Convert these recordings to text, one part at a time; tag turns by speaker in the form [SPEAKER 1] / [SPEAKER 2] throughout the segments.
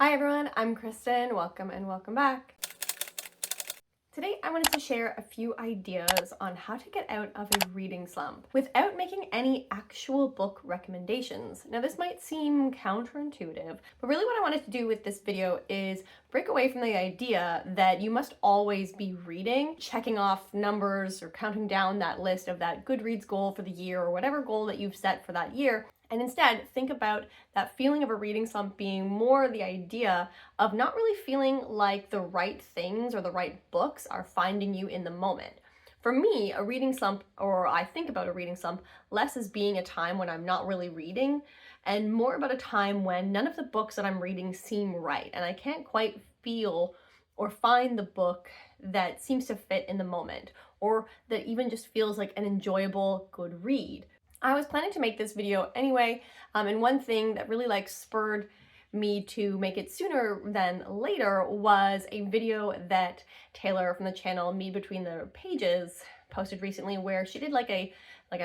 [SPEAKER 1] Hi everyone, I'm Kristen. Welcome and welcome back. Today I wanted to share a few ideas on how to get out of a reading slump without making any actual book recommendations. Now this might seem counterintuitive, but really what I wanted to do with this video is break away from the idea that you must always be reading, checking off numbers or counting down that list of that Goodreads goal for the year or whatever goal that you've set for that year. And instead, think about that feeling of a reading slump being more the idea of not really feeling like the right things or the right books are finding you in the moment. For me, a reading slump, or I think about a reading slump, less as being a time when I'm not really reading, and more about a time when none of the books that I'm reading seem right, and I can't quite feel or find the book that seems to fit in the moment, or that even just feels like an enjoyable, good read. I was planning to make this video anyway, and one thing that really spurred me to make it sooner than later was a video that Taylor from the channel Me Between the Pages posted recently, where she did like a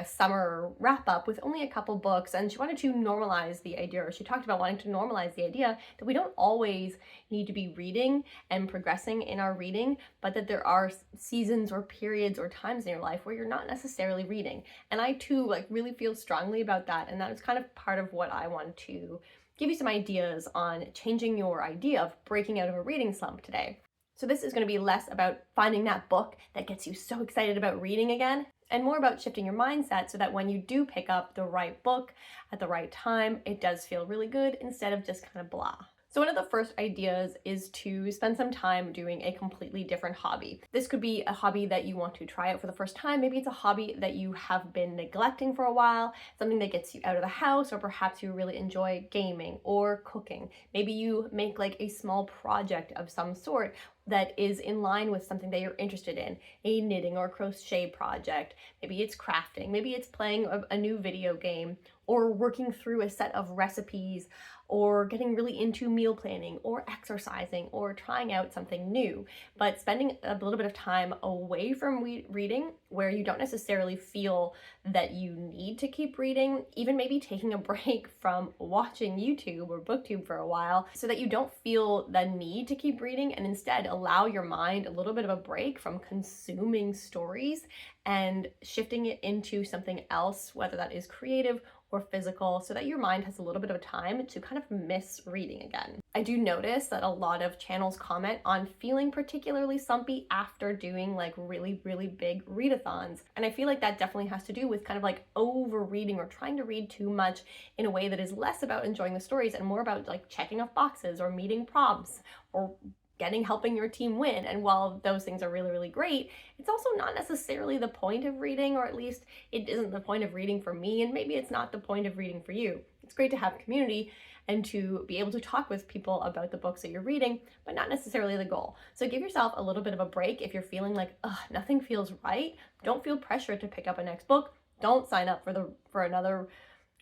[SPEAKER 1] summer wrap up with only a couple books, and she wanted to normalize the idea, or she talked about wanting to normalize the idea that we don't always need to be reading and progressing in our reading, but that there are seasons or periods or times in your life where you're not necessarily reading. And I too really feel strongly about that, and that is kind of part of what I want to give you some ideas on changing your idea of breaking out of a reading slump today. So this is going to be less about finding that book that gets you so excited about reading again, and more about shifting your mindset so that when you do pick up the right book at the right time, it does feel really good instead of just kind of blah. So one of the first ideas is to spend some time doing a completely different hobby. This could be a hobby that you want to try out for the first time. Maybe it's a hobby that you have been neglecting for a while, something that gets you out of the house, or perhaps you really enjoy gaming or cooking. Maybe you make a small project of some sort that is in line with something that you're interested in, a knitting or crochet project. Maybe it's crafting, maybe it's playing a new video game, or working through a set of recipes, or getting really into meal planning, or exercising, or trying out something new. But spending a little bit of time away from reading, where you don't necessarily feel that you need to keep reading, even maybe taking a break from watching YouTube or BookTube for a while, so that you don't feel the need to keep reading, and instead allow your mind a little bit of a break from consuming stories and shifting it into something else, whether that is creative or physical, so that your mind has a little bit of time to kind of miss reading again. I do notice that a lot of channels comment on feeling particularly slumpy after doing really, really big readathons. And I feel like that definitely has to do with kind of over reading or trying to read too much in a way that is less about enjoying the stories and more about checking off boxes or meeting prompts or helping your team win. And while those things are really, really great, it's also not necessarily the point of reading, or at least it isn't the point of reading for me, and maybe it's not the point of reading for you. It's great to have community and to be able to talk with people about the books that you're reading, but not necessarily the goal. So give yourself a little bit of a break if you're feeling nothing feels right. Don't feel pressure to pick up a next book. Don't sign up for another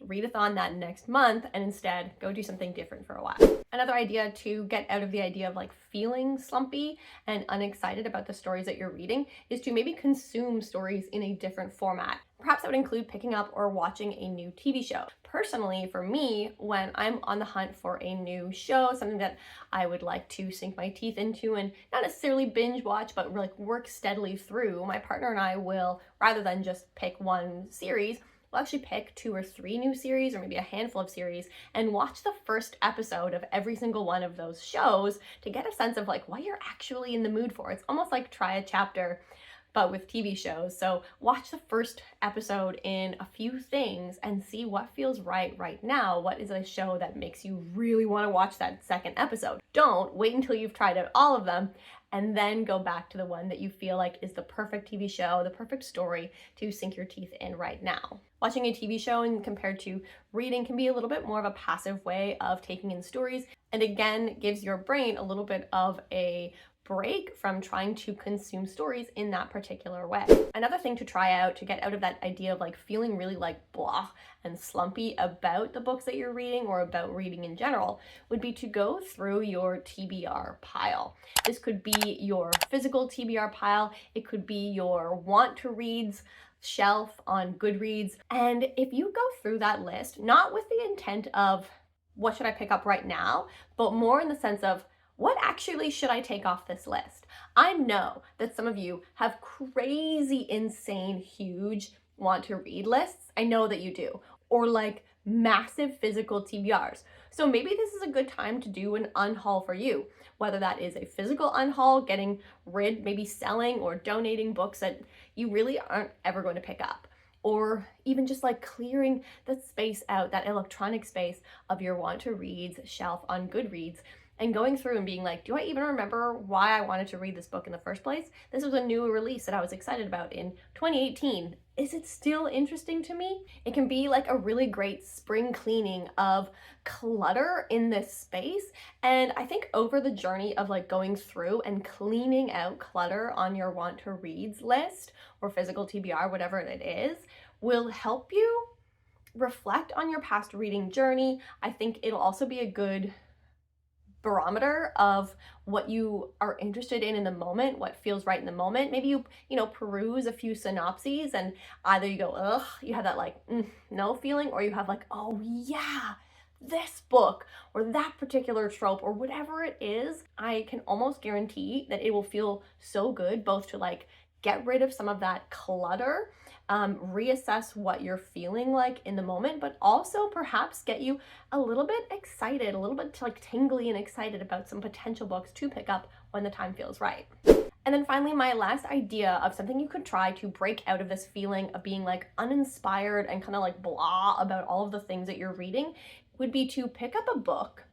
[SPEAKER 1] readathon that next month, and instead go do something different for a while. Another idea to get out of the idea of feeling slumpy and unexcited about the stories that you're reading is to maybe consume stories in a different format. Perhaps that would include picking up or watching a new TV show. Personally, for me, when I'm on the hunt for a new show, something that I would like to sink my teeth into and not necessarily binge watch, but work steadily through, my partner and I will, rather than just pick one series, we'll actually pick 2 or 3 new series, or maybe a handful of series, and watch the first episode of every single one of those shows to get a sense of what you're actually in the mood for. It's almost like try a chapter, but with TV shows. So watch the first episode in a few things and see what feels right now. What is a show that makes you really want to watch that second episode? Don't wait until you've tried out all of them and then go back to the one that you feel is the perfect TV show, the perfect story to sink your teeth in right now. Watching a TV show and compared to reading can be a little bit more of a passive way of taking in stories, and again gives your brain a little bit of a break from trying to consume stories in that particular way. Another thing to try out to get out of that idea of feeling really blah and slumpy about the books that you're reading or about reading in general would be to go through your TBR pile. This could be your physical TBR pile, it could be your want to reads shelf on Goodreads, and if you go through that list, not with the intent of what should I pick up right now, but more in the sense of what actually should I take off this list? I know that some of you have crazy, insane, huge want to read lists. I know that you do. Or like massive physical TBRs. So maybe this is a good time to do an unhaul for you, whether that is a physical unhaul, getting rid, maybe selling or donating books that you really aren't ever going to pick up, or even just like clearing the space out, that electronic space of your want to reads shelf on Goodreads, and going through and being like, do I even remember why I wanted to read this book in the first place? This was a new release that I was excited about in 2018. Is it still interesting to me? It can be like a really great spring cleaning of clutter in this space. And I think over the journey of like going through and cleaning out clutter on your want to reads list or physical TBR, whatever it is, will help you reflect on your past reading journey. I think it'll also be a good barometer of what you are interested in the moment, what feels right in the moment. Maybe you peruse a few synopses and either you go, ugh, you have that like, no feeling, or you have like, oh yeah, this book or that particular trope or whatever it is. I can almost guarantee that it will feel so good both to like get rid of some of that clutter, reassess what you're feeling like in the moment, but also perhaps get you a little bit excited, a little bit like tingly and excited about some potential books to pick up when the time feels right. And then finally, my last idea of something you could try to break out of this feeling of being like uninspired and kind of like blah about all of the things that you're reading would be to pick up a book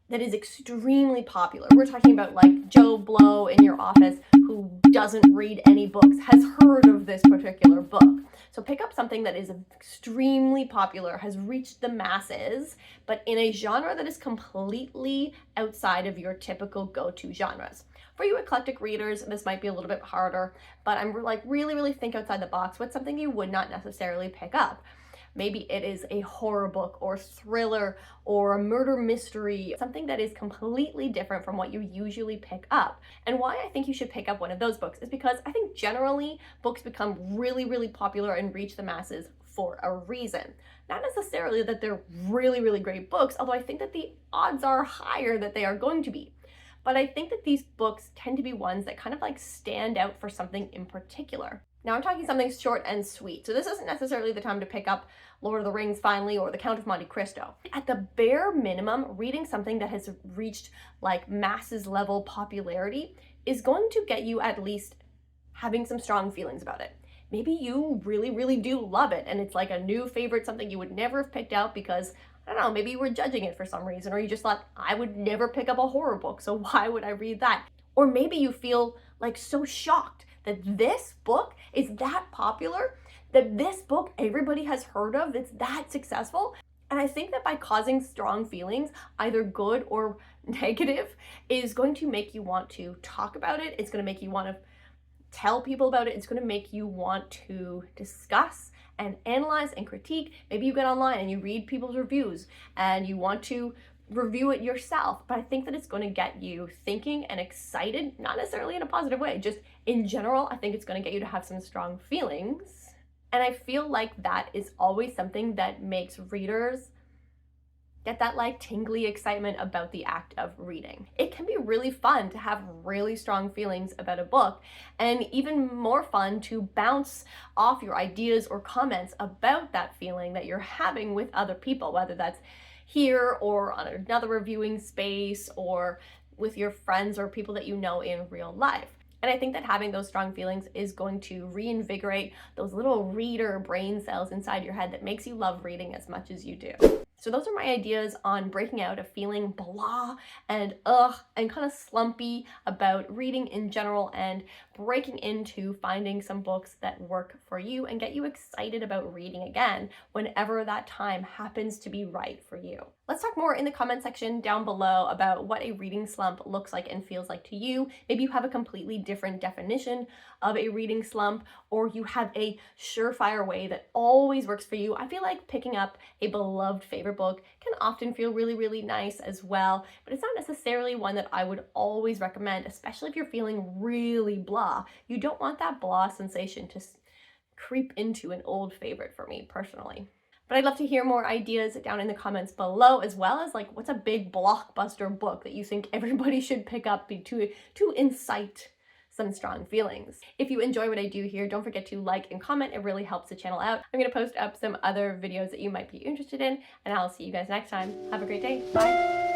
[SPEAKER 1] that is extremely popular. We're talking about like Joe Blow in your office who doesn't read any books has heard of this particular book. So pick up something that is extremely popular, has reached the masses, but in a genre that is completely outside of your typical go-to genres. For you eclectic readers, this might be a little bit harder, but I'm like really think outside the box. What's something you would not necessarily pick up? Maybe it is a horror book or thriller or a murder mystery, something that is completely different from what you usually pick up. And why I think you should pick up one of those books is because I think generally books become really popular and reach the masses for a reason. Not necessarily that they're really great books, although I think that the odds are higher that they are going to be. But I think that these books tend to be ones that kind of like stand out for something in particular. Now I'm talking something short and sweet. So this isn't necessarily the time to pick up Lord of the Rings finally or The Count of Monte Cristo. At the bare minimum, reading something that has reached like masses level popularity is going to get you at least having some strong feelings about it. Maybe you really do love it and it's like a new favorite, something you would never have picked out because, I don't know, maybe you were judging it for some reason, or you just thought, I would never pick up a horror book, so why would I read that? Or maybe you feel like so shocked that this book is that popular, that this book everybody has heard of, that's that successful. And I think that by causing strong feelings, either good or negative, is going to make you want to talk about it. It's going to make you want to tell people about it. It's going to make you want to discuss and analyze and critique. Maybe you get online and you read people's reviews and you want to review it yourself, but I think that it's going to get you thinking and excited, not necessarily in a positive way, just in general. I think it's going to get you to have some strong feelings. And I feel like that is always something that makes readers get that like tingly excitement about the act of reading. It can be really fun to have really strong feelings about a book, and even more fun to bounce off your ideas or comments about that feeling that you're having with other people, whether that's here or on another reviewing space or with your friends or people that you know in real life. And I think that having those strong feelings is going to reinvigorate those little reader brain cells inside your head that makes you love reading as much as you do. So those are my ideas on breaking out of feeling blah and ugh and kind of slumpy about reading in general, and breaking into finding some books that work for you and get you excited about reading again whenever that time happens to be right for you. Let's talk more in the comment section down below about what a reading slump looks like and feels like to you. Maybe you have a completely different definition of a reading slump, or you have a surefire way that always works for you. I feel like picking up a beloved favorite book can often feel really nice as well, but it's not necessarily one that I would always recommend, especially if you're feeling really blah. You don't want that blah sensation to creep into an old favorite for me personally. But But I'd love to hear more ideas down in the comments below, as well as like what's a big blockbuster book that you think everybody should pick up to incite some strong feelings. If you enjoy what I do here, don't forget to like and comment. It really helps the channel out. I'm going to post up some other videos that you might be interested in, and I'll see you guys next time. Have a great day. Bye.